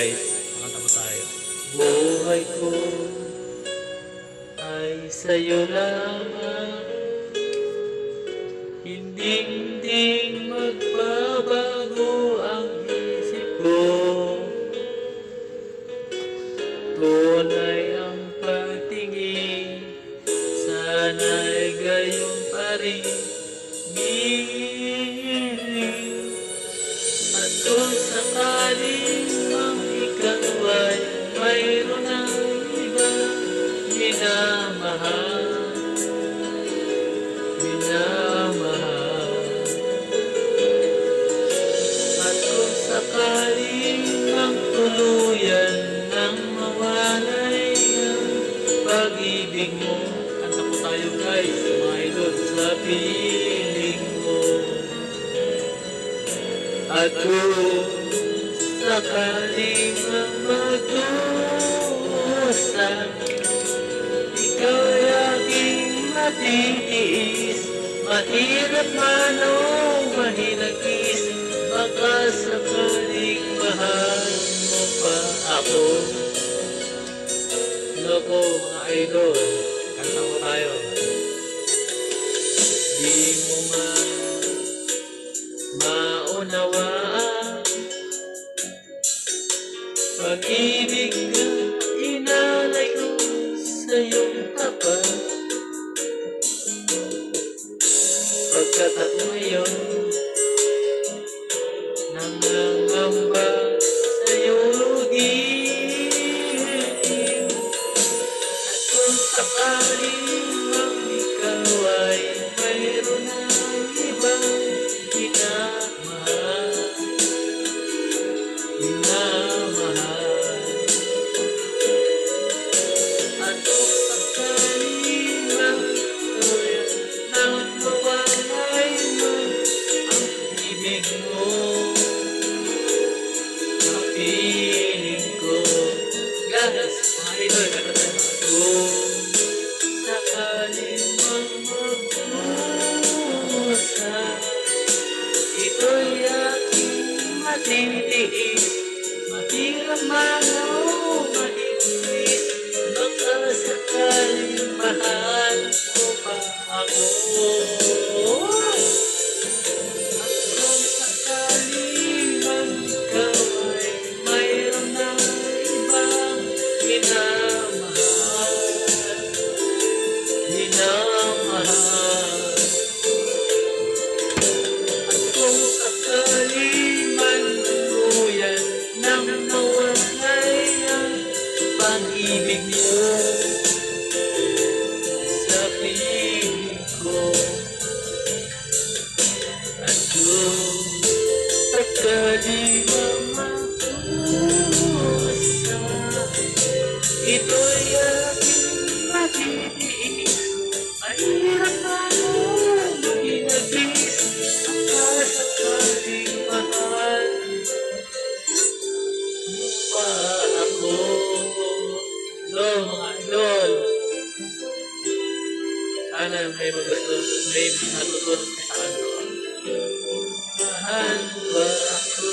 guys, makanta po tayo. Buhay ko ay sa'yo lamang, hindi magbabago ang isip ko. Tunay ang pagtingin, sana'y gayon pa rin. At kung sakaling mang ikaw ay mayroon ng ibang minamahal, at kung sakaling mang tuluyan nang mawalay ang pag-ibig mo, kanta po tayo guys, mga idol, sa piling mo. At kung sakaling mang magdusa, ikaw'y aking matitiis, mahirap man o mahinagis, baka sakaling mahal mo pa ako. Loko mga idol, kanta ko tayo. Di mo maunawaan pag-ibig ka inalay ko sa iyong tapat, pagkat at ngayon nangangamba sa iyong lugi. At kung sakaling mang ikaw ay mayroon ng ibang minamahal, at kung sakaling mang tuluyan nang mawalay mo ang ibig mo sa piling ko. Ganas, mga idol, kanta tayo. Kung sakaling mang magdusa, ito'y aking matitiis, mahirap man o mahinis, baka sakaling mahal mo pa ako. At kung sakaling mang ikaw ay mayroon ng ibang minamahal, at kung sakaling man tuluyan nang mawalay ang pag-ibig mo sa piling ko. At kung sakaling magdusa, ito'y aking matitiis, mahirap man o mahinagis, baka sakaling mahal mo pa ako. Hello mga idol, sana may natutunan ka sa kanto. Mahal mo ba ako?